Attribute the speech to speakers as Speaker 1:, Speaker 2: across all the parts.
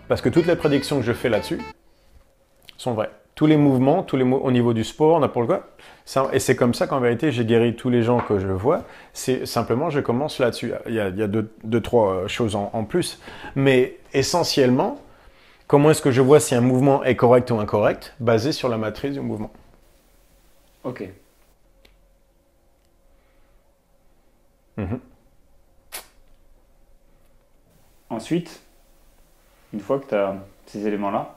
Speaker 1: Parce que toutes les prédictions que je fais là-dessus sont vraies. Tous les mouvements, au niveau du sport, n'importe quoi. Et c'est comme ça qu'en vérité, j'ai guéri tous les gens que je vois. C'est simplement, je commence là-dessus. Il y a deux, trois choses en plus. Mais essentiellement, comment est-ce que je vois si un mouvement est correct ou incorrect? Basé sur la matrice du mouvement.
Speaker 2: Ok. Ensuite, une fois que tu as ces éléments-là,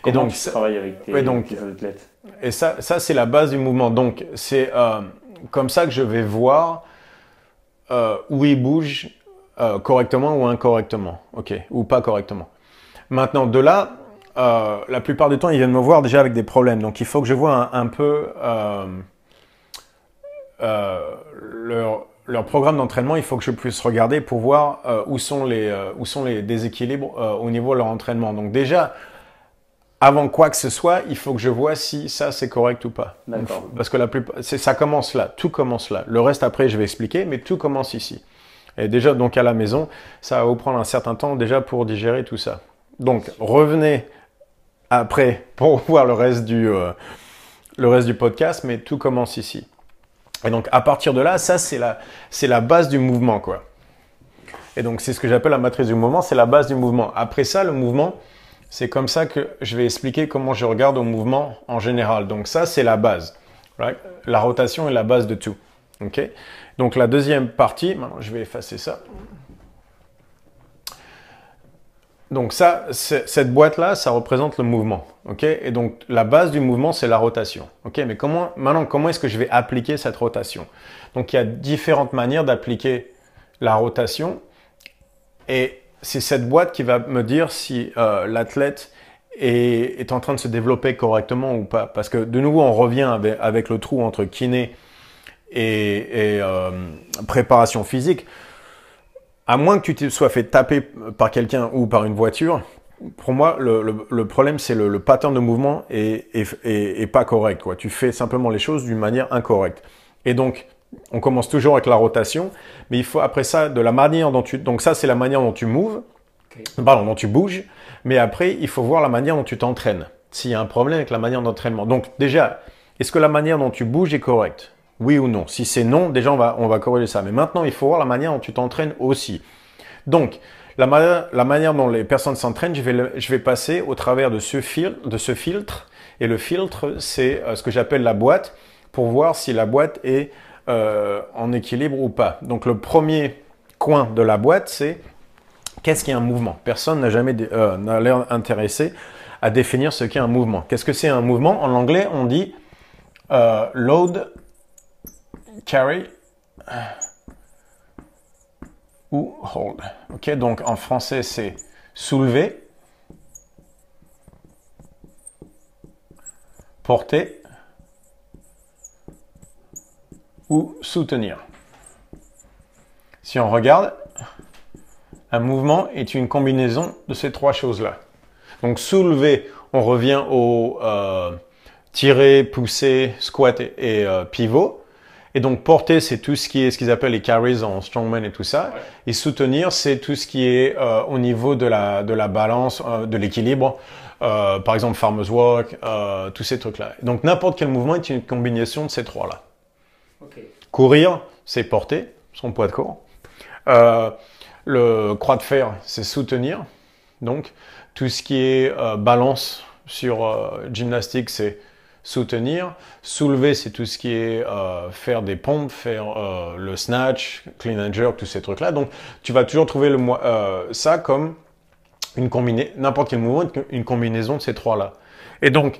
Speaker 2: comment tu travailles avec tes athlètes?
Speaker 1: Et ça c'est la base du mouvement. Donc, c'est comme ça que je vais voir où ils bougent correctement ou incorrectement. OK, ou pas correctement. Maintenant, de là, la plupart du temps, ils viennent me voir déjà avec des problèmes. Donc, il faut que je vois un peu leur programme d'entraînement. Il faut que je puisse regarder pour voir où sont les déséquilibres au niveau de leur entraînement. Donc, déjà, avant quoi que ce soit, il faut que je vois si ça c'est correct ou pas.
Speaker 2: D'accord.
Speaker 1: Parce que ça commence là, tout commence là. Le reste après je vais expliquer, mais tout commence ici. Et déjà donc à la maison, ça va vous prendre un certain temps déjà pour digérer tout ça. Donc revenez après pour voir le reste du podcast, mais tout commence ici. Et donc à partir de là, ça c'est la base du mouvement quoi. Et donc c'est ce que j'appelle la matrice du mouvement, c'est la base du mouvement. Après ça, le mouvement, c'est comme ça que je vais expliquer comment je regarde au mouvement en général. Donc ça, c'est la base. Right? La rotation est la base de tout. Okay? Donc la deuxième partie, maintenant je vais effacer ça. Donc ça, cette boîte-là, ça représente le mouvement. Okay? Et donc la base du mouvement, c'est la rotation. Okay? Mais maintenant, comment est-ce que je vais appliquer cette rotation? Donc il y a différentes manières d'appliquer la rotation. Et c'est cette boîte qui va me dire si l'athlète est en train de se développer correctement ou pas. Parce que de nouveau, on revient avec le trou entre kiné et préparation physique. À moins que tu te sois fait taper par quelqu'un ou par une voiture, pour moi, le problème, c'est le pattern de mouvement est pas correct, quoi. Tu fais simplement les choses d'une manière incorrecte. Et donc, on commence toujours avec la rotation, mais il faut après ça, de la manière dont donc ça c'est la manière dont tu moves, dont tu bouges, mais après il faut voir la manière dont tu t'entraînes, s'il y a un problème avec la manière d'entraînement. Donc déjà, est-ce que la manière dont tu bouges est correcte? Oui ou non? Si c'est non, déjà on va corriger ça. Mais maintenant, il faut voir la manière dont tu t'entraînes aussi. Donc, la manière dont les personnes s'entraînent, je vais passer au travers de ce filtre. Et le filtre, c'est ce que j'appelle la boîte, pour voir si la boîte est en équilibre ou pas. Donc le premier coin de la boîte, c'est qu'est-ce qu'est un mouvement? Personne n'a l'air intéressé à définir ce qu'est un mouvement. Qu'est-ce que c'est un mouvement? En anglais, on dit load, carry ou hold. Ok, donc en français, c'est soulever, porter ou soutenir. Si on regarde, un mouvement est une combinaison de ces trois choses-là. Donc soulever, on revient au tirer, pousser, squat et pivot. Et donc porter, c'est tout ce qui est ce qu'ils appellent les carries en strongman et tout ça. Ouais. Et soutenir, c'est tout ce qui est au niveau de la balance, de l'équilibre. Par exemple, farmer's walk, tous ces trucs-là. Donc n'importe quel mouvement est une combinaison de ces trois-là. Okay. Courir, c'est porter, son poids de corps. Le croix de fer, c'est soutenir. Donc, tout ce qui est balance sur gymnastique, c'est soutenir. Soulever, c'est tout ce qui est faire des pompes, faire le snatch, clean and jerk, tous ces trucs-là. Donc, tu vas toujours trouver ça comme n'importe quel mouvement, une combinaison de ces trois-là. Et donc,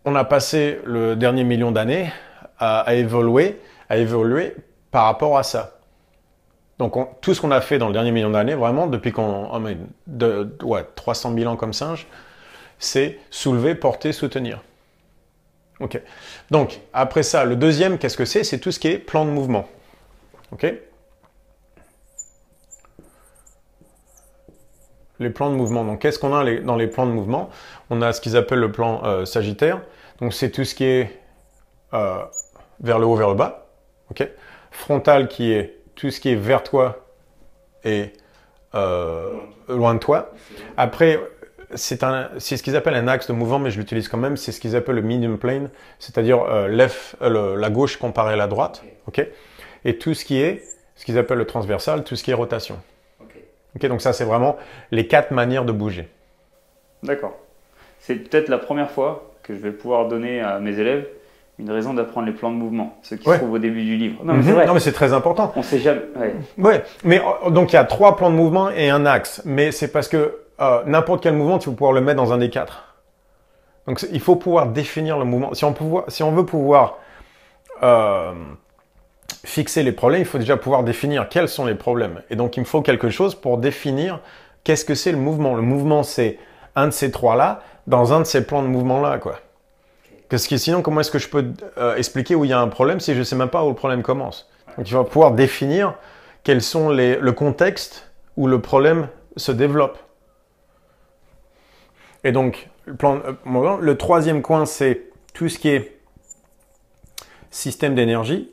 Speaker 1: on a passé le dernier million d'années à évoluer par rapport à ça. Donc, tout ce qu'on a fait dans le dernier million d'années, vraiment, depuis 300 000 ans comme singe, c'est soulever, porter, soutenir. Ok. Donc, après ça, le deuxième, qu'est-ce que c'est? C'est tout ce qui est plan de mouvement. Ok. Les plans de mouvement. Donc, qu'est-ce qu'on a dans les plans de mouvement? On a ce qu'ils appellent le plan sagittaire. Donc, c'est tout ce qui est vers le haut, vers le bas. Ok. Frontal qui est tout ce qui est vers toi et loin de toi. Après, c'est ce qu'ils appellent un axe de mouvement, mais je l'utilise quand même. C'est ce qu'ils appellent le medium plane, c'est-à-dire la gauche comparée à la droite. Okay. Et tout ce qui est, ce qu'ils appellent le transversal, tout ce qui est rotation. Okay, donc ça, c'est vraiment les 4 manières de bouger.
Speaker 2: D'accord. C'est peut-être la première fois que je vais pouvoir donner à mes élèves une raison d'apprendre les plans de mouvement, ce qui se trouve au début du livre.
Speaker 1: Non, mais c'est vrai. Non, mais c'est très important.
Speaker 2: On sait jamais.
Speaker 1: Ouais. Mais donc il y a 3 plans de mouvement et un axe. Mais c'est parce que n'importe quel mouvement, tu vas pouvoir le mettre dans un des 4. Donc il faut pouvoir définir le mouvement. Si on veut pouvoir fixer les problèmes, il faut déjà pouvoir définir quels sont les problèmes. Et donc il me faut quelque chose pour définir qu'est-ce que c'est le mouvement. Le mouvement, c'est un de ces 3-là, dans un de ces plans de mouvement-là, quoi. Parce que sinon, comment est-ce que je peux expliquer où il y a un problème si je ne sais même pas où le problème commence? Donc il va pouvoir définir quels sont le contexte où le problème se développe. Et donc, le 3e coin, c'est tout ce qui est système d'énergie.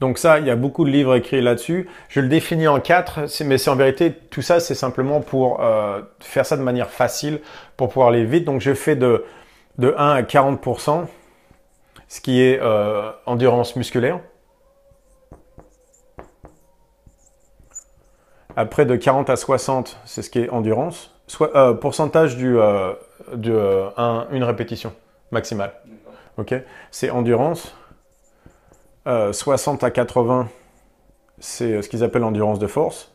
Speaker 1: Donc ça, il y a beaucoup de livres écrits là-dessus. Je le définis en 4, mais c'est en vérité, tout ça, c'est simplement pour faire ça de manière facile, pour pouvoir aller vite. Donc je fais de 1 à 40%, ce qui est endurance musculaire. Après, de 40 à 60, c'est ce qui est endurance. Pourcentage une répétition maximale. Okay. C'est endurance. 60 à 80, c'est ce qu'ils appellent l'endurance de force.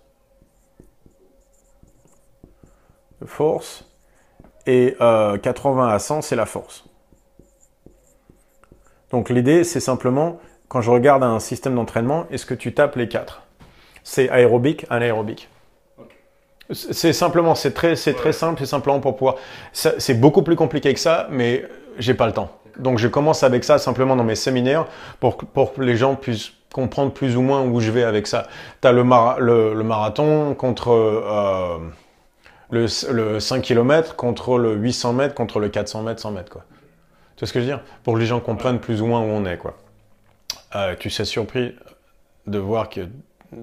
Speaker 1: Et 80 à 100, c'est la force. Donc l'idée, c'est simplement, quand je regarde un système d'entraînement, est-ce que tu tapes les 4? C'est aérobique, anaérobique. C'est simplement, c'est très simple, c'est simplement pour pouvoir... C'est beaucoup plus compliqué que ça, mais j'ai pas le temps. Donc je commence avec ça simplement dans mes séminaires pour que les gens puissent comprendre plus ou moins où je vais avec ça. Tu as le marathon contre le 5 km, contre le 800 mètres, contre le 400 mètres, 100 mètres, quoi. Tu vois ce que je veux dire? Pour que les gens comprennent plus ou moins où on est, quoi. Tu serais surpris de voir que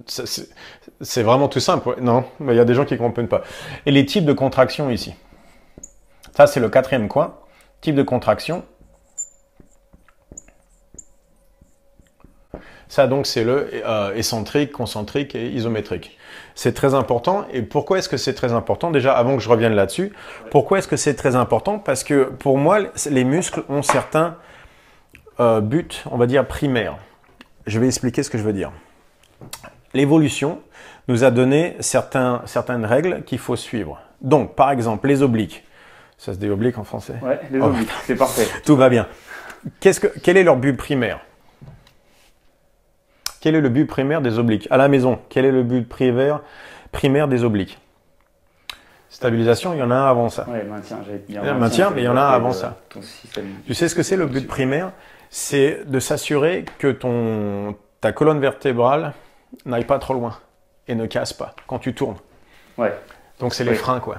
Speaker 1: c'est vraiment tout simple. Non, mais il y a des gens qui ne comprennent pas. Et les types de contractions ici. Ça, c'est le 4e coin. Type de contraction. Ça, donc, c'est le excentrique, concentrique et isométrique. C'est très important. Et pourquoi est-ce que c'est très important? Déjà, avant que je revienne là-dessus, pourquoi est-ce que c'est très important? Parce que pour moi, les muscles ont certains buts, on va dire, primaires. Je vais expliquer ce que je veux dire. L'évolution nous a donné certaines règles qu'il faut suivre. Donc, par exemple, les obliques. Ça se dit oblique en français?
Speaker 2: Ouais, les obliques, c'est parfait.
Speaker 1: Tout va bien. Quel est leur but primaire? Quel est le but primaire des obliques? À la maison, quel est le but primaire des obliques? Stabilisation, il y en a un avant ça.
Speaker 2: Ouais, maintien, j'allais dire.
Speaker 1: Maintien, mais il y en a un avant ça. Tu sais ce que c'est le but primaire? C'est de s'assurer que ta colonne vertébrale n'aille pas trop loin et ne casse pas quand tu tournes.
Speaker 2: Ouais.
Speaker 1: Donc c'est les freins, quoi.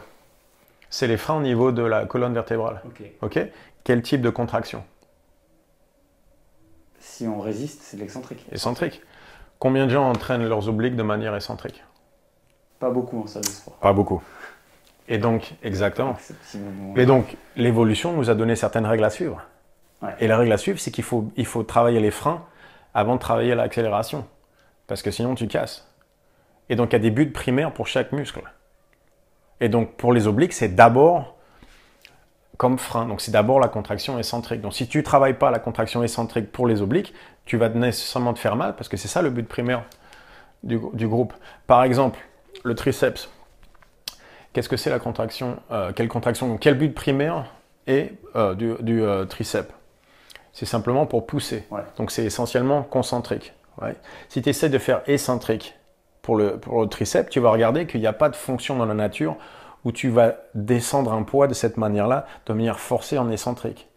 Speaker 1: C'est les freins au niveau de la colonne vertébrale. Ok. Quel type de contraction?
Speaker 2: Si on résiste, c'est de l'excentrique.
Speaker 1: Excentrique. Combien de gens entraînent leurs obliques de manière excentrique?
Speaker 2: Pas beaucoup en salle de sport.
Speaker 1: Pas beaucoup. Et donc, exactement. Et donc, l'évolution nous a donné certaines règles à suivre.
Speaker 2: Ouais.
Speaker 1: Et la règle à suivre, c'est qu'il faut travailler les freins avant de travailler l'accélération. Parce que sinon, tu casses. Et donc, il y a des buts primaires pour chaque muscle. Et donc, pour les obliques, c'est d'abord comme frein. Donc, c'est d'abord la contraction excentrique. Donc, si tu ne travailles pas la contraction excentrique pour les obliques, tu vas nécessairement te faire mal parce que c'est ça le but primaire du groupe. Par exemple, le triceps. Qu'est-ce que c'est la contraction? Quelle contraction? Donc, quel but primaire est du triceps? C'est simplement pour pousser.
Speaker 2: Ouais.
Speaker 1: Donc, c'est essentiellement concentrique. Ouais. Si tu essaies de faire excentrique pour le triceps, tu vas regarder qu'il n'y a pas de fonction dans la nature où tu vas descendre un poids de cette manière-là, de manière forcée en excentrique.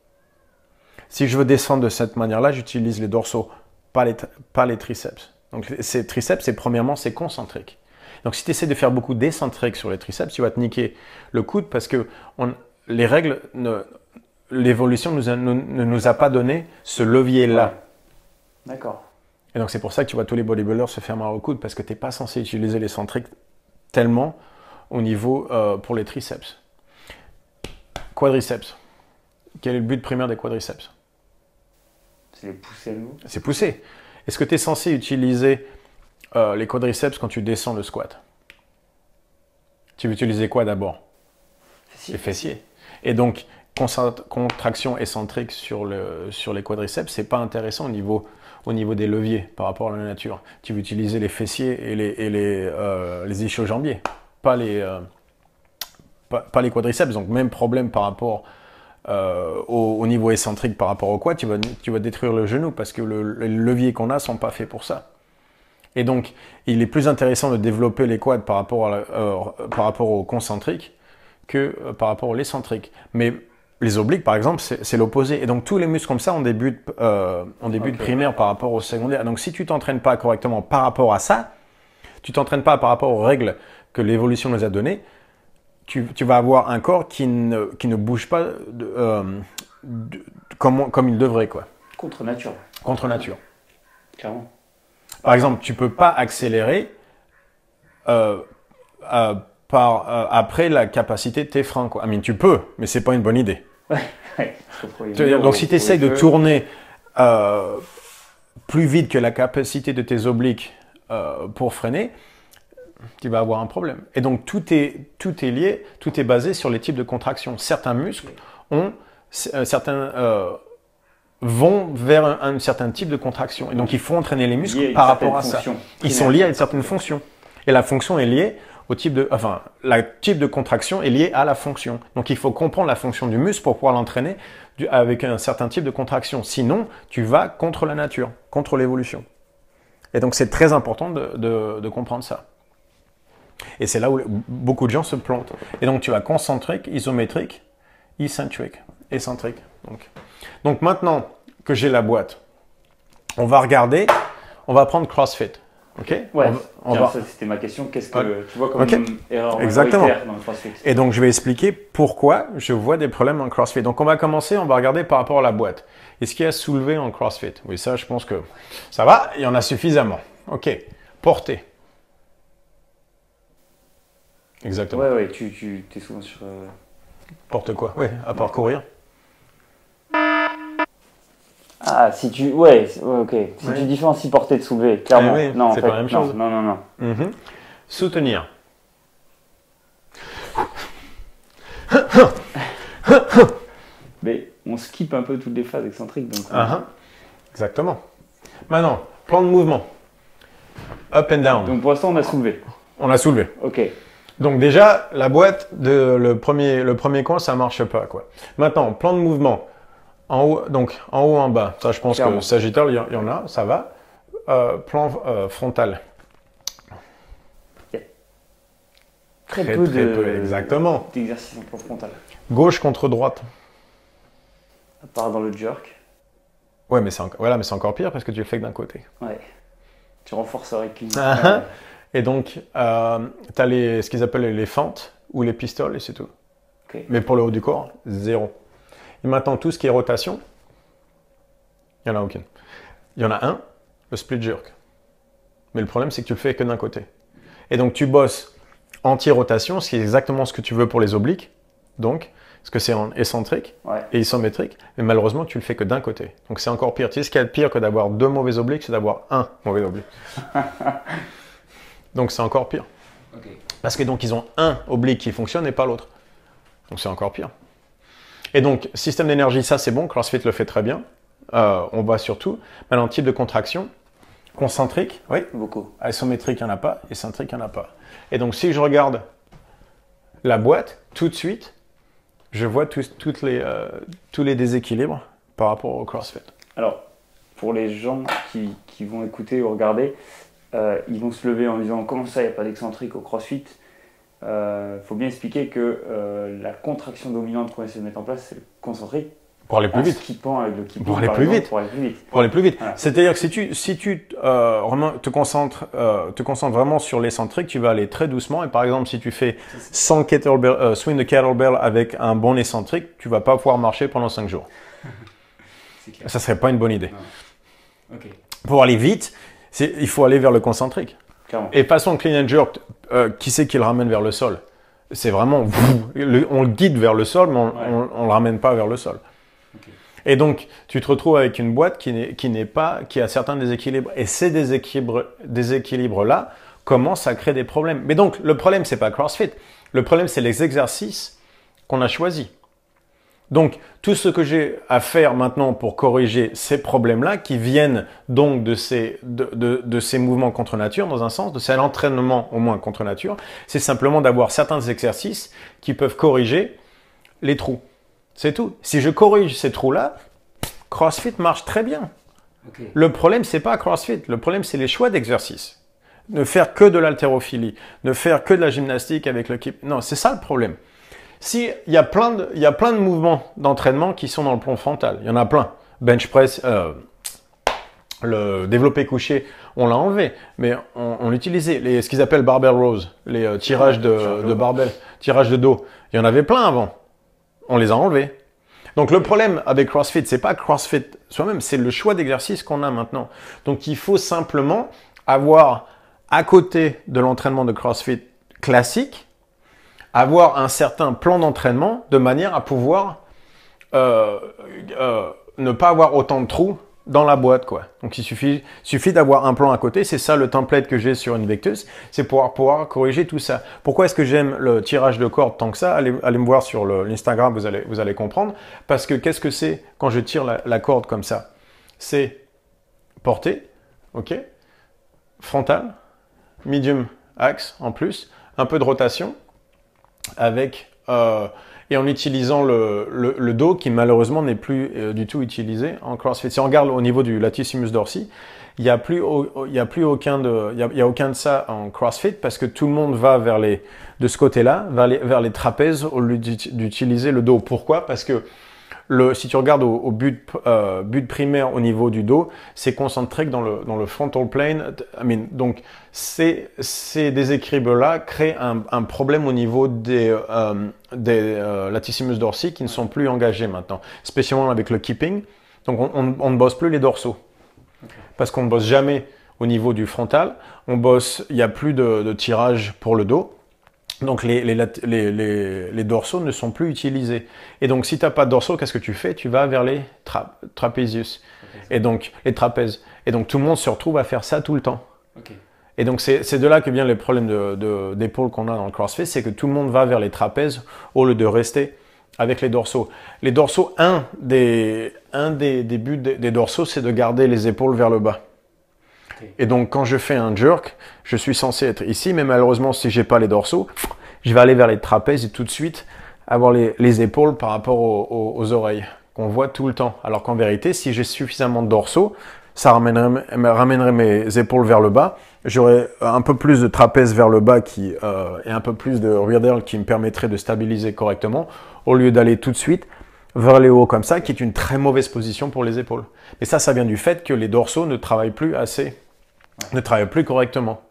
Speaker 1: Si je veux descendre de cette manière-là, j'utilise les dorsaux, pas les triceps. Donc, ces triceps, premièrement, c'est concentrique. Donc, si tu essaies de faire beaucoup d'excentrique sur les triceps, tu vas te niquer le coude parce que les règles, l'évolution ne nous a pas donné ce levier-là.
Speaker 2: Ouais. D'accord.
Speaker 1: Et donc, c'est pour ça que tu vois tous les bodybuilders se faire mal au coude parce que tu n'es pas censé utiliser l'excentrique tellement au niveau pour les triceps. Quadriceps. Quel est le but primaire des quadriceps?
Speaker 2: C'est les pousser à nouveau.
Speaker 1: C'est pousser. Est-ce que tu es censé utiliser les quadriceps quand tu descends le squat? Tu veux utiliser quoi d'abord? Les fessiers. Et donc, contraction excentrique sur les quadriceps, c'est pas intéressant au niveau des leviers par rapport à la nature. Tu veux utiliser les fessiers et les ischio-jambiers, pas les quadriceps. Donc, même problème par rapport au niveau excentrique par rapport au quad, tu vas détruire le genou parce que les leviers qu'on a sont pas faits pour ça. Et donc, il est plus intéressant de développer les quads par rapport au concentrique que par rapport au l'excentrique. Mais les obliques, par exemple, c'est l'opposé. Et donc, tous les muscles comme ça ont des buts primaires par rapport au secondaire. Donc, si tu ne t'entraînes pas correctement par rapport à ça, tu ne t'entraînes pas par rapport aux règles que l'évolution nous a données, tu vas avoir un corps qui ne bouge pas comme il devrait, quoi.
Speaker 2: Contre nature.
Speaker 1: Contre nature.
Speaker 2: Clairement.
Speaker 1: Par exemple, tu ne peux pas accélérer après la capacité de tes freins, quoi. Tu peux, mais ce n'est pas une bonne idée. Donc, si tu essayes de tourner plus vite que la capacité de tes obliques pour freiner, tu vas avoir un problème. Et donc, tout est lié, tout est basé sur les types de contractions. Certains muscles vont vers un certain type de contraction. Et donc, il faut entraîner les muscles par rapport à ça. Ils sont liés à une certaine fonction. Et la fonction est liée au type de contraction est liée à la fonction. Donc, il faut comprendre la fonction du muscle pour pouvoir l'entraîner avec un certain type de contraction. Sinon, tu vas contre la nature, contre l'évolution. Et donc, c'est très important de comprendre ça. Et c'est là où beaucoup de gens se plantent. Et donc, tu as concentrique, isométrique, excentrique. Donc, maintenant que j'ai la boîte, on va prendre CrossFit. Ok?
Speaker 2: Ouais, ça c'était ma question. Qu'est-ce que tu vois comme erreur majoritaire dans le CrossFit?
Speaker 1: Et donc, je vais expliquer pourquoi je vois des problèmes en CrossFit. Donc, on va regarder par rapport à la boîte. Est-ce qu'il y a soulevé en CrossFit? Oui, ça, je pense que ça va. Il y en a suffisamment. Ok. Porter. Exactement.
Speaker 2: Ouais, tu es souvent sur...
Speaker 1: Porte quoi? Oui, à part courir.
Speaker 2: Ah, si tu... Ouais, ok. Si tu différencies porter de soulever, clairement.
Speaker 1: Oui,
Speaker 2: non,
Speaker 1: c'est pas la même chose.
Speaker 2: Non.
Speaker 1: Soutenir.
Speaker 2: Mais on skip un peu toutes les phases excentriques. Donc,
Speaker 1: Exactement. Maintenant, plan de mouvement. Up and down.
Speaker 2: Donc pour l'instant, on a soulevé.
Speaker 1: On a soulevé.
Speaker 2: Ok.
Speaker 1: Donc déjà, la boîte, le premier coin, ça ne marche pas, quoi. Maintenant, plan de mouvement. En haut, en bas. Ça, je pense que Sagittaire, il y en a, ça va. Plan frontal.
Speaker 2: Très peu
Speaker 1: exactement.
Speaker 2: D'exercices en plan frontal.
Speaker 1: Gauche contre droite.
Speaker 2: À part dans le jerk.
Speaker 1: Ouais, mais c'est encore pire parce que tu le fais que d'un côté.
Speaker 2: Ouais. Tu renforcerais qu'une.
Speaker 1: Et donc, tu as ce qu'ils appellent les fentes ou les pistoles et c'est tout.
Speaker 2: Okay.
Speaker 1: Mais pour le haut du corps, 0. Et maintenant, tout ce qui est rotation, il n'y en a aucune. Il y en a un, le split jerk. Mais le problème, c'est que tu le fais que d'un côté. Et donc, tu bosses anti-rotation, ce qui est exactement ce que tu veux pour les obliques. Donc, parce que c'est en excentrique et isométrique. Mais malheureusement, tu le fais que d'un côté. Donc, c'est encore pire. Tu sais ce qu'il y a de pire que d'avoir 2 mauvais obliques, c'est d'avoir un mauvais oblique. Donc, c'est encore pire.
Speaker 2: Okay.
Speaker 1: Parce que donc, ils ont un oblique qui fonctionne et pas l'autre. Donc, c'est encore pire. Et donc, système d'énergie, ça, c'est bon. CrossFit le fait très bien. On va sur tout. Maintenant, type de contraction. Concentrique, oui.
Speaker 2: Beaucoup.
Speaker 1: Isométrique, il n'y en a pas. Excentrique, il n'y en a pas. Et donc, si je regarde la boîte, tout de suite, je vois tous les déséquilibres par rapport au CrossFit.
Speaker 2: Alors, pour les gens qui vont écouter ou regarder, ils vont se lever en disant « Comment ça, il n'y a pas d'excentrique au CrossFit ?» faut bien expliquer que la contraction dominante qu'on essaie de mettre en place, c'est le concentrique.
Speaker 1: Pour aller plus vite.
Speaker 2: Avec le
Speaker 1: pour aller plus vite. Pour aller plus vite.
Speaker 2: Voilà.
Speaker 1: C'est-à-dire que si tu te concentres vraiment sur l'excentrique, tu vas aller très doucement. Et par exemple, si tu fais 100 swing de kettlebell avec un bon excentrique, tu ne vas pas pouvoir marcher pendant 5 jours. Ça ne serait pas une bonne idée.
Speaker 2: Okay.
Speaker 1: Pour aller vite, il faut aller vers le concentrique.
Speaker 2: Clairement.
Speaker 1: Et façon clean and jerk, qui c'est qui le ramène vers le sol? C'est vraiment, on le guide vers le sol, mais on le ramène pas vers le sol. Okay. Et donc, tu te retrouves avec une boîte qui a certains déséquilibres. Et ces déséquilibres-là commencent à créer des problèmes. Mais donc, le problème, c'est pas CrossFit. Le problème, c'est les exercices qu'on a choisis. Donc, tout ce que j'ai à faire maintenant pour corriger ces problèmes-là, qui viennent donc de ces mouvements contre nature, dans un sens, de cet entraînement au moins contre nature, c'est simplement d'avoir certains exercices qui peuvent corriger les trous. C'est tout. Si je corrige ces trous-là, CrossFit marche très bien. Okay. Le problème, c'est pas CrossFit. Le problème, c'est les choix d'exercices. Ne faire que de l'haltérophilie, ne faire que de la gymnastique avec le keep. Non, c'est ça le problème. Si, il y a plein de mouvements d'entraînement qui sont dans le plan frontal. Il y en a plein. Bench press, le développé couché, on l'a enlevé. Mais on utilisait ce qu'ils appellent barbell rows, les tirages de barbell, tirages de dos. Il y en avait plein avant. On les a enlevés. Donc le problème avec CrossFit, c'est pas CrossFit soi-même, c'est le choix d'exercice qu'on a maintenant. Donc il faut simplement avoir, à côté de l'entraînement de CrossFit classique, avoir un certain plan d'entraînement de manière à pouvoir ne pas avoir autant de trous dans la boîte, quoi. Donc il suffit d'avoir un plan à côté. C'est ça le template que j'ai sur Invictus, c'est pouvoir corriger tout ça. Pourquoi est-ce que j'aime le tirage de corde tant que ça? Allez me voir sur l'Instagram, vous allez comprendre. Parce que qu'est-ce que c'est quand je tire la corde comme ça? C'est portée, ok, frontal, medium axe en plus, un peu de rotation, avec et en utilisant le dos qui malheureusement n'est plus du tout utilisé en CrossFit. Si on regarde au niveau du latissimus dorsi, il y a aucun de ça en CrossFit parce que tout le monde va de ce côté-là, vers les trapèzes au lieu d'utiliser le dos. Pourquoi? Parce que si tu regardes au but primaire au niveau du dos, c'est concentré que dans le frontal plane. Donc, ces déséquilibres-là créent un problème au niveau des latissimus dorsi qui ne sont plus engagés maintenant, spécialement avec le keeping. Donc, on ne bosse plus les dorsaux. Okay. Parce qu'on ne bosse jamais au niveau du frontal. Il n'y a plus de tirage pour le dos. Donc les dorsaux ne sont plus utilisés. Et donc si tu n'as pas de dorsaux, qu'est-ce que tu fais? Tu vas vers les trapézius. Okay. Et donc les trapèzes. Et donc tout le monde se retrouve à faire ça tout le temps. Okay. Et donc c'est de là que vient les problèmes d'épaule qu'on a dans le CrossFit, c'est que tout le monde va vers les trapèzes au lieu de rester avec les dorsaux. Les dorsaux, un des buts des dorsaux, c'est de garder les épaules vers le bas. Et donc, quand je fais un jerk, je suis censé être ici, mais malheureusement, si j'ai pas les dorsaux, je vais aller vers les trapèzes et tout de suite avoir les épaules par rapport aux oreilles, qu'on voit tout le temps. Alors qu'en vérité, si j'ai suffisamment de dorsaux, ça ramènerait mes épaules vers le bas. J'aurais un peu plus de trapèze vers le bas et un peu plus de rear delt qui me permettrait de stabiliser correctement, au lieu d'aller tout de suite vers les hauts comme ça, qui est une très mauvaise position pour les épaules. Mais ça vient du fait que les dorsaux ne travaillent plus ne travaillent plus correctement.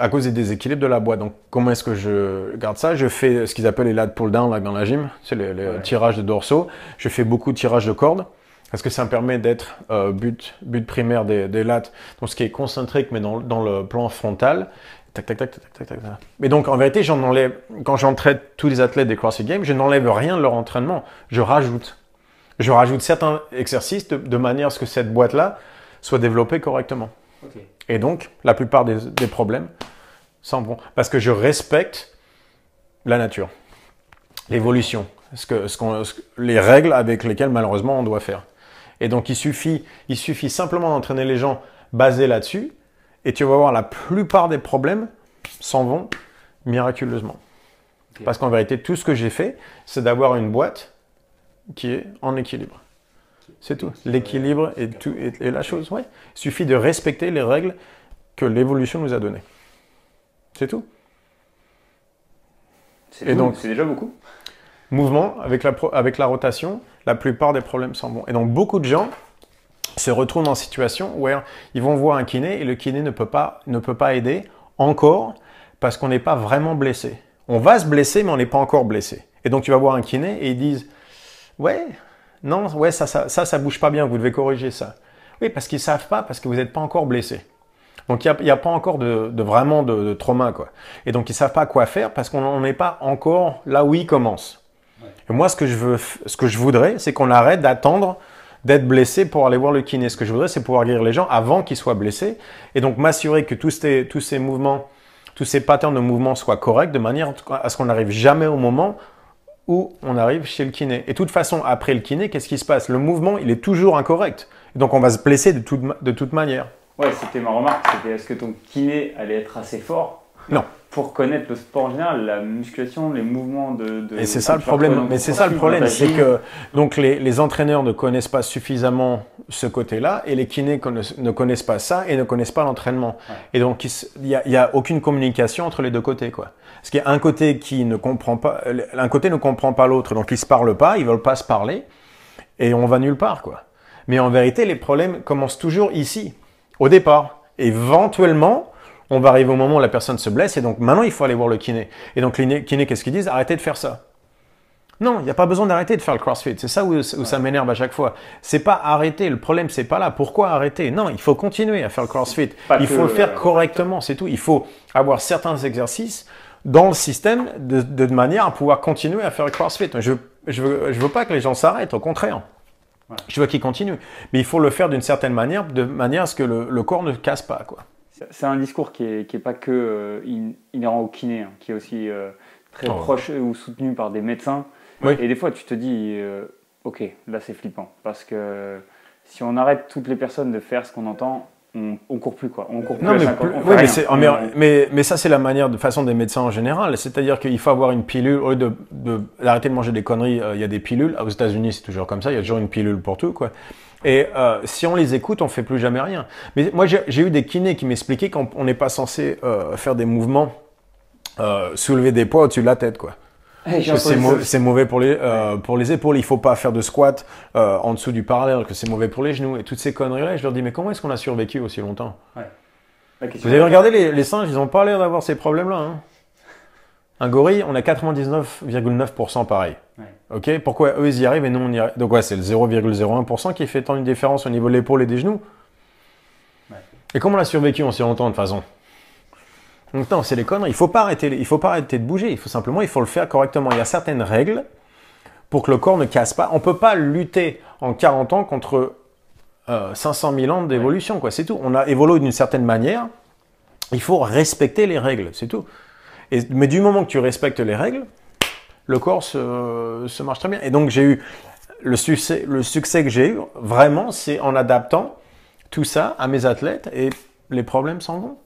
Speaker 1: À cause des déséquilibres de la boîte. Donc, comment est-ce que je garde ça? Je fais ce qu'ils appellent les lat pull-down là, dans la gym. C'est les tirages de dorsaux. Je fais beaucoup de tirages de cordes. Parce que ça me permet d'être but primaire des lats. Donc, ce qui est concentrique, mais dans le plan frontal. Tac, tac, tac, tac, tac, tac. Mais donc, en vérité, quand j'entraîne tous les athlètes des CrossFit Games, je n'enlève rien de leur entraînement. Je rajoute certains exercices de manière à ce que cette boîte-là soit développée correctement. Okay. Et donc, la plupart des problèmes s'en vont. Parce que je respecte la nature, l'évolution, les règles avec lesquelles, malheureusement, on doit faire. Et donc, il suffit simplement d'entraîner les gens basés là-dessus, et tu vas voir, la plupart des problèmes s'en vont miraculeusement. Okay. Parce qu'en vérité, tout ce que j'ai fait, c'est d'avoir une boîte qui est en équilibre. C'est tout. L'équilibre est la chose. Ouais. Il suffit de respecter les règles que l'évolution nous a données. C'est tout.
Speaker 2: C'est déjà beaucoup.
Speaker 1: Mouvement, avec la rotation, la plupart des problèmes s'en vont. Et donc, beaucoup de gens se retrouvent dans une situation où ils vont voir un kiné et le kiné ne peut pas aider encore parce qu'on n'est pas vraiment blessé. On va se blesser, mais on n'est pas encore blessé. Et donc, tu vas voir un kiné et ils disent « Ouais, non, ouais, ça bouge pas bien, vous devez corriger ça. » Oui, parce qu'ils savent pas, parce que vous n'êtes pas encore blessé. Donc, il n'y a pas encore vraiment de trauma, quoi. Et donc, ils ne savent pas quoi faire parce qu'on n'est pas encore là où ils commencent. Ouais. Et moi, ce que je voudrais, c'est qu'on arrête d'attendre d'être blessé pour aller voir le kiné. Ce que je voudrais, c'est pouvoir guérir les gens avant qu'ils soient blessés. Et donc, m'assurer que tous ces mouvements, tous ces patterns de mouvement soient corrects de manière à ce qu'on n'arrive jamais au moment où on arrive chez le kiné. Et de toute façon, après le kiné, qu'est-ce qui se passe? Le mouvement, il est toujours incorrect. Et donc, on va se blesser de toute manière.
Speaker 2: Ouais, c'était ma remarque. C'était est-ce que ton kiné allait être assez fort?
Speaker 1: Non.
Speaker 2: Pour connaître le sport en général, la musculation, les mouvements de
Speaker 1: et c'est ça le problème. Mais c'est ça le problème, c'est que donc les entraîneurs ne connaissent pas suffisamment ce côté-là et les kinés ne connaissent pas ça et ne connaissent pas l'entraînement. Ouais. Et donc il y a aucune communication entre les deux côtés, quoi. Parce qu'il y a un côté qui ne comprend pas, un côté ne comprend pas l'autre, donc ils se parlent pas, ils veulent pas se parler et on va nulle part, quoi. Mais en vérité, les problèmes commencent toujours ici, au départ. Éventuellement, on va arriver au moment où la personne se blesse et donc maintenant il faut aller voir le kiné. Et donc les kinés, qu'est-ce qu'ils disent? Arrêtez de faire ça. Non, il n'y a pas besoin d'arrêter de faire le CrossFit. C'est ça où ça m'énerve à chaque fois. C'est pas arrêter. Le problème, c'est pas là. Pourquoi arrêter? Non, il faut continuer à faire le CrossFit. Il faut le faire correctement, c'est tout. Il faut avoir certains exercices dans le système de manière à pouvoir continuer à faire le CrossFit. Je veux pas que les gens s'arrêtent, au contraire. Ouais. Je veux qu'ils continuent. Mais il faut le faire d'une certaine manière, de manière à ce que le corps ne casse pas, quoi.
Speaker 2: C'est un discours qui est pas que inhérent au kiné, hein, qui est aussi très proche ou soutenu par des médecins. Oui. Et des fois, tu te dis, ok, là c'est flippant, parce que si on arrête toutes les personnes de faire ce qu'on entend, on court plus, quoi. On court plus.
Speaker 1: Non, mais ça c'est la manière de façon des médecins en général. C'est-à-dire qu'il faut avoir une pilule au lieu d'arrêter de manger des conneries. Il y a des pilules. Aux États-Unis, c'est toujours comme ça. Il y a toujours une pilule pour tout, quoi. Et si on les écoute, on fait plus jamais rien. Mais moi, j'ai eu des kinés qui m'expliquaient qu'on n'est pas censé faire des mouvements, soulever des poids au-dessus de la tête, quoi. C'est mauvais pour les épaules. Il faut pas faire de squat en dessous du parallèle, que c'est mauvais pour les genoux. Et toutes ces conneries-là, je leur dis, mais comment est-ce qu'on a survécu aussi longtemps? Ouais. Vous avez regardé les singes, ils n'ont pas l'air d'avoir ces problèmes-là. Hein. Un gorille, on a 99,9% pareil. Ouais. Ok, pourquoi eux ils y arrivent et nous on y arrive? Donc ouais, c'est le 0,01% qui fait tant une différence au niveau de l'épaule et des genoux. Ouais. Et comment on a survécu aussi longtemps de toute façon? Donc non, c'est des conneries. Il faut pas arrêter de bouger. Il faut le faire correctement. Il y a certaines règles pour que le corps ne casse pas. On peut pas lutter en 40 ans contre 500 000 ans d'évolution, quoi. C'est tout. On a évolué d'une certaine manière. Il faut respecter les règles, c'est tout. Mais du moment que tu respectes les règles, le corps se marche très bien. Et donc j'ai eu le succès que j'ai eu, vraiment, c'est en adaptant tout ça à mes athlètes et les problèmes s'en vont.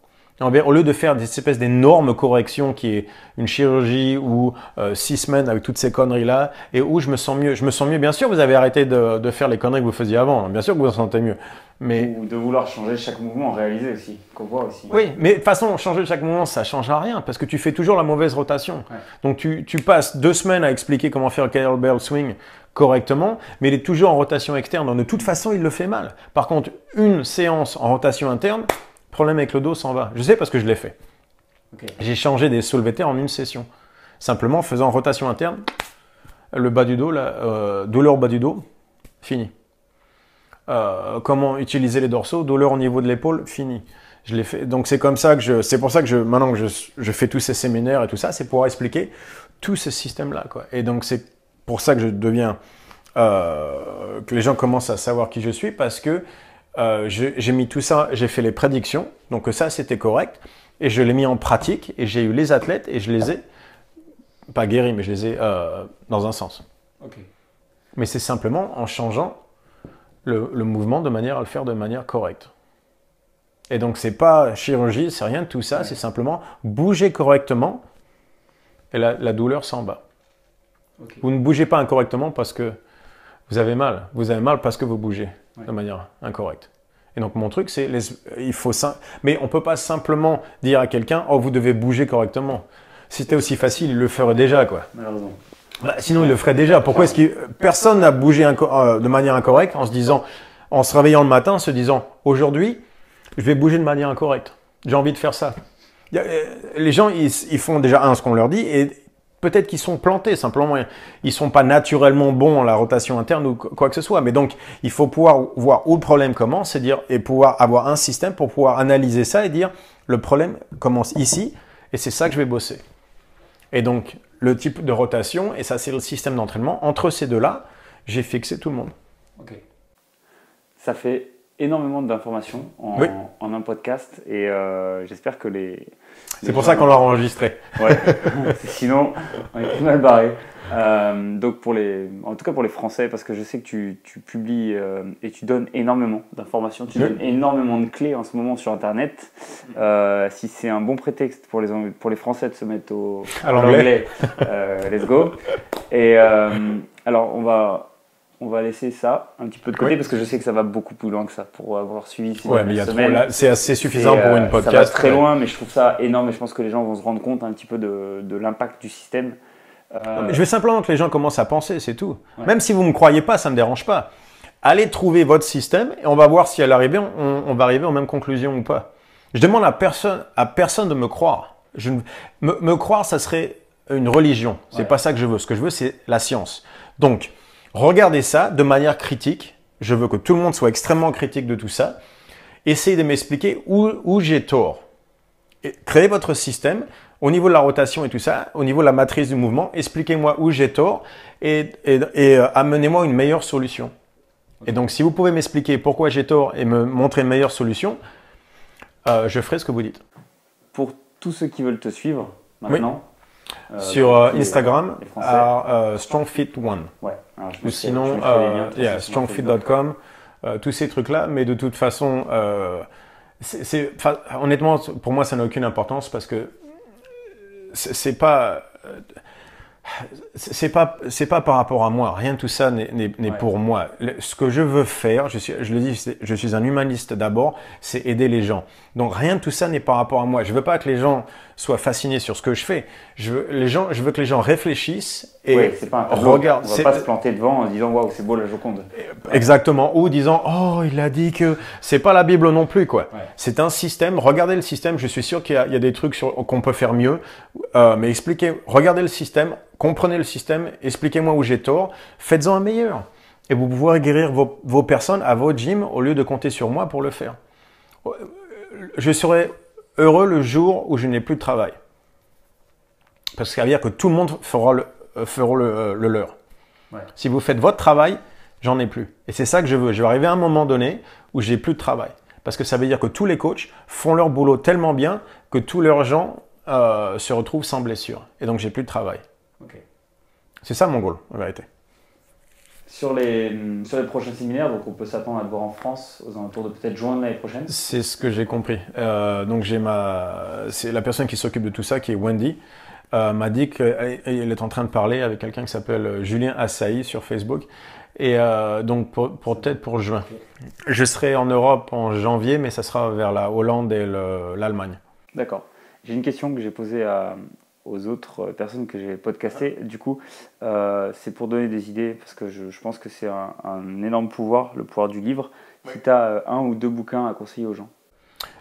Speaker 1: Au lieu de faire des espèces d'énormes corrections qui est une chirurgie ou 6 semaines avec toutes ces conneries-là et où je me sens mieux. Je me sens mieux. Bien sûr, vous avez arrêté de faire les conneries que vous faisiez avant. Bien sûr que vous vous sentez mieux. Mais...
Speaker 2: Ou de vouloir changer chaque mouvement réalisé aussi, qu'on voit aussi.
Speaker 1: Oui, mais de toute façon, changer chaque mouvement, ça ne changera rien parce que tu fais toujours la mauvaise rotation. Ouais. Donc tu passes 2 semaines à expliquer comment faire le kettlebell swing correctement, mais il est toujours en rotation externe. Donc de toute façon, il le fait mal. Par contre, une séance en rotation interne, problème avec le dos s'en va. Je sais parce que je l'ai fait. Okay. J'ai changé des soulevés terre en une session. Simplement en faisant rotation interne, le bas du dos, douleur au bas du dos, fini. Comment utiliser les dorsaux, douleur au niveau de l'épaule, fini. Je l'ai fait. Donc c'est comme ça que c'est pour ça que maintenant que je fais tous ces séminaires et tout ça, c'est pour expliquer tout ce système-là, quoi. Et donc c'est pour ça que je deviens, que les gens commencent à savoir qui je suis parce que j'ai mis tout ça, j'ai fait les prédictions, donc ça c'était correct, et je l'ai mis en pratique, et j'ai eu les athlètes, et je les ai, pas guéris, mais je les ai dans un sens. Okay. Mais c'est simplement en changeant le mouvement de manière à le faire de manière correcte. Et donc c'est pas chirurgie, c'est rien de tout ça, ouais. C'est simplement bouger correctement, et la douleur s'en va. Okay. Vous ne bougez pas incorrectement parce que vous avez mal parce que vous bougez. Ouais. De manière incorrecte. Et donc mon truc c'est, mais on peut pas simplement dire à quelqu'un, oh vous devez bouger correctement. Si c'était aussi facile, il le ferait déjà, quoi. Malheureusement. Bah, sinon il le ferait déjà. Pourquoi est-ce que personne n'a bougé de manière incorrecte en se réveillant le matin, en se disant, aujourd'hui, je vais bouger de manière incorrecte. J'ai envie de faire ça. Les gens ils font déjà ce qu'on leur dit et peut-être qu'ils sont plantés, simplement, ils sont pas naturellement bons en la rotation interne ou quoi que ce soit. Mais donc, il faut pouvoir voir où le problème commence et pouvoir avoir un système pour pouvoir analyser ça et dire, le problème commence ici et c'est ça que je vais bosser. Et donc, le type de rotation, et ça, c'est le système d'entraînement. Entre ces deux-là, j'ai fixé tout le monde.
Speaker 2: Ok. Ça fait énormément d'informations en un podcast et j'espère que les
Speaker 1: c'est pour ça qu'on l'a enregistré.
Speaker 2: Ouais, sinon on est plus mal barré. Donc en tout cas pour les Français, parce que je sais que tu publies et tu donnes énormément d'informations, tu donnes énormément de clés en ce moment sur Internet. Si c'est un bon prétexte pour les Français de se mettre à l'anglais, let's go. Et alors on va laisser ça un petit peu de côté parce que je sais que ça va beaucoup plus loin que ça pour avoir suivi ces semaines.
Speaker 1: C'est assez suffisant pour une podcast.
Speaker 2: Ça va très loin, mais je trouve ça énorme et je pense que les gens vont se rendre compte un petit peu de l'impact du système.
Speaker 1: Je veux simplement que les gens commencent à penser, c'est tout. Ouais. Même si vous ne me croyez pas, ça ne me dérange pas. Allez trouver votre système et on va voir si à l'arrivée, on va arriver aux mêmes conclusions ou pas. Je demande à personne de me croire. Me croire, ça serait une religion. C'est pas ça que je veux. Ce que je veux, c'est la science. Donc, regardez ça de manière critique. Je veux que tout le monde soit extrêmement critique de tout ça. Essayez de m'expliquer où j'ai tort. Et créez votre système au niveau de la rotation et tout ça, au niveau de la matrice du mouvement. Expliquez-moi où j'ai tort et amenez-moi une meilleure solution. Okay. Et donc, si vous pouvez m'expliquer pourquoi j'ai tort et me montrer une meilleure solution, je ferai ce que vous dites.
Speaker 2: Pour tous ceux qui veulent te suivre maintenant,
Speaker 1: sur Instagram, StrongFit1.
Speaker 2: Ouais.
Speaker 1: Ou sinon, strongfit.com, tous ces trucs-là. Mais de toute façon, honnêtement, pour moi, ça n'a aucune importance parce que c'est pas par rapport à moi. Rien de tout ça n'est pour moi. Ce que je veux faire, je le dis, je suis un humaniste d'abord, c'est aider les gens. Donc rien de tout ça n'est par rapport à moi. Je veux pas que les gens soient fascinés sur ce que je fais. Je veux que les gens réfléchissent et regardent.
Speaker 2: On va pas se planter devant en disant waouh, c'est beau la Joconde.
Speaker 1: Exactement. Ou disant oh, il a dit que c'est pas la Bible non plus quoi. Ouais. C'est un système. Regardez le système. Je suis sûr qu'il y a des trucs qu'on peut faire mieux. Mais regardez le système. Comprenez le système, expliquez-moi où j'ai tort, faites-en un meilleur. Et vous pourrez guérir vos personnes à votre gym au lieu de compter sur moi pour le faire. Je serai heureux le jour où je n'ai plus de travail. Parce que ça veut dire que tout le monde fera le leur. Ouais. Si vous faites votre travail, j'en ai plus. Et c'est ça que je veux. Je vais arriver à un moment donné où j'ai plus de travail. Parce que ça veut dire que tous les coachs font leur boulot tellement bien que tous leurs gens se retrouvent sans blessure. Et donc, j'ai plus de travail. Okay. C'est ça mon goal, en vérité.
Speaker 2: Sur les prochains séminaires, donc on peut s'attendre à te voir en France aux alentours de peut-être juin de l'année prochaine.
Speaker 1: C'est ce que j'ai compris. Donc c'est la personne qui s'occupe de tout ça, qui est Wendy, m'a dit qu'elle est en train de parler avec quelqu'un qui s'appelle Julien Assaï sur Facebook. Et donc peut-être pour juin. Je serai en Europe en janvier, mais ça sera vers la Hollande et l'Allemagne.
Speaker 2: D'accord. J'ai une question que j'ai posée aux autres personnes que j'ai podcastées. Du coup, c'est pour donner des idées, parce que je pense que c'est un énorme pouvoir, le pouvoir du livre. Si tu as un ou deux bouquins à conseiller aux gens.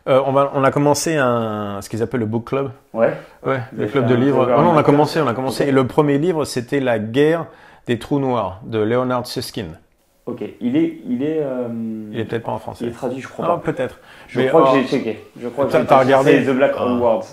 Speaker 1: On a commencé ce qu'ils appellent le book club.
Speaker 2: Ouais.
Speaker 1: Le club de livres. On a commencé. Okay. Et le premier livre, c'était La guerre des trous noirs de Leonard Susskind.
Speaker 2: Ok, il est
Speaker 1: peut-être pas en français.
Speaker 2: Il est traduit, je crois pas.
Speaker 1: Peut-être.
Speaker 2: Je crois que j'ai checké.
Speaker 1: T'as regardé
Speaker 2: The Black Hole World.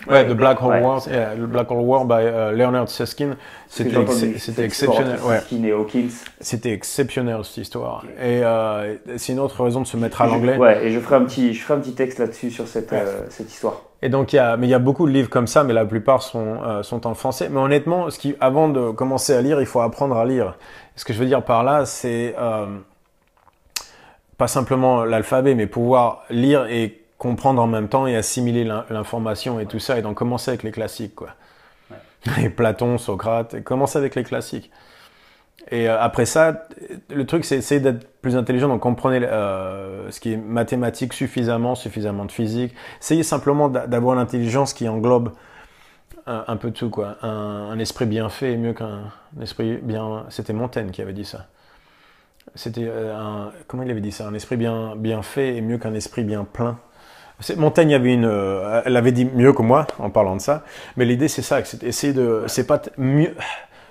Speaker 1: Ouais, The Black Hole World. Le Black Hole World by Leonard Susskind. C'était exceptionnel.
Speaker 2: Susskind et Hawkins.
Speaker 1: C'était exceptionnel cette histoire. Okay. Et c'est une autre raison de se mettre à l'anglais.
Speaker 2: Ouais, et je ferai un petit texte là-dessus sur cette histoire.
Speaker 1: Et donc il y a beaucoup de livres comme ça, mais la plupart sont en français. Mais honnêtement, avant de commencer à lire, il faut apprendre à lire. Ce que je veux dire par là, c'est pas simplement l'alphabet, mais pouvoir lire et comprendre en même temps et assimiler l'information et tout ça. Et donc commencer avec les classiques, quoi. Ouais. Et Platon, Socrate, et commencer avec les classiques. Et après ça, le truc, c'est essayer d'être plus intelligent. Donc comprenez ce qui est mathématique suffisamment de physique. Essayez simplement d'avoir l'intelligence qui englobe un peu tout, quoi. Un esprit bien fait est mieux qu'un esprit bien... C'était Montaigne qui avait dit ça. C'était comment il avait dit ça? Un esprit bien fait est mieux qu'un esprit bien plein. Montaigne avait elle avait dit mieux que moi en parlant de ça, mais l'idée c'est ça, c'est essayer de, c'est pas mieux,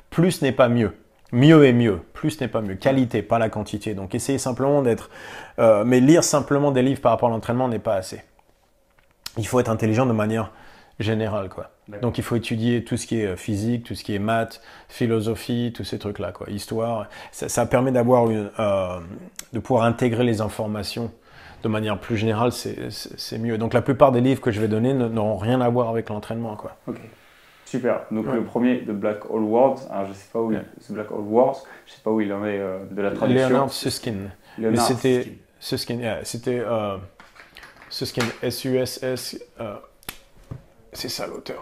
Speaker 1: plus n'est pas mieux. Mieux est mieux, plus n'est pas mieux. Qualité, pas la quantité. Donc essayer simplement d'être, mais lire simplement des livres par rapport à l'entraînement n'est pas assez. Il faut être intelligent de manière générale, quoi. Donc il faut étudier tout ce qui est physique, tout ce qui est maths, philosophie, tous ces trucs-là, quoi. Histoire. Ça permet d'avoir de pouvoir intégrer les informations de manière plus générale, c'est mieux. Donc la plupart des livres que je vais donner n'auront rien à voir avec l'entraînement, quoi.
Speaker 2: Ok, super. Donc le premier, The Black Hole World, alors je sais pas où The Black Hole Wars, je sais pas où il en est de la traduction.
Speaker 1: Leonard Susskind. Mais c'était Susskind, c'était Susskind, S-U-S-S, c'est ça l'auteur.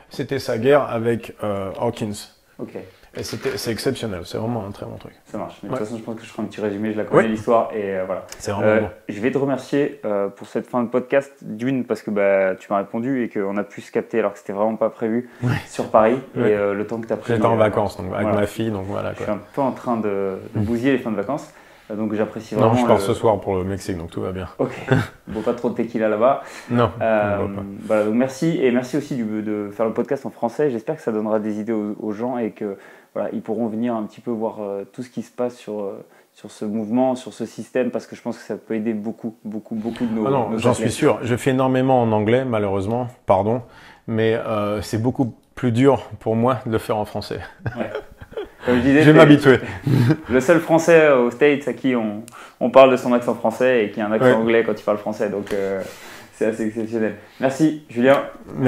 Speaker 1: C'était sa guerre avec Hawkins.
Speaker 2: Ok.
Speaker 1: Et c'est exceptionnel, c'est vraiment un très bon truc.
Speaker 2: Ça marche. Mais de toute façon, je pense que je ferai un petit résumé, je la connais l'histoire et voilà.
Speaker 1: C'est vraiment bon.
Speaker 2: Je vais te remercier pour cette fin de podcast, d'une parce que tu m'as répondu et qu'on a pu se capter alors que c'était vraiment pas prévu sur Paris et le temps que tu as pris.
Speaker 1: J'étais en vacances donc, avec ma fille, donc voilà.
Speaker 2: Je suis un peu en train de bousiller les fins de vacances. Donc j'apprécie vraiment.
Speaker 1: Non, je pars ce soir pour le Mexique, donc tout va bien.
Speaker 2: Ok. Bon, pas trop de tequila là-bas.
Speaker 1: Non.
Speaker 2: Voilà, donc merci et merci aussi de faire le podcast en français. J'espère que ça donnera des idées aux gens et que voilà, ils pourront venir un petit peu voir tout ce qui se passe sur ce mouvement, sur ce système, parce que je pense que ça peut aider beaucoup de nos.
Speaker 1: Non, j'en suis sûr. Je fais énormément en anglais, malheureusement, pardon, mais c'est beaucoup plus dur pour moi de le faire en français.
Speaker 2: Ouais. Comme je disais,
Speaker 1: je vais m'habituer.
Speaker 2: Le seul français aux States à qui on parle de son accent français et qui a un accent anglais quand il parle français, donc c'est assez exceptionnel. Merci Julien.
Speaker 1: Merci.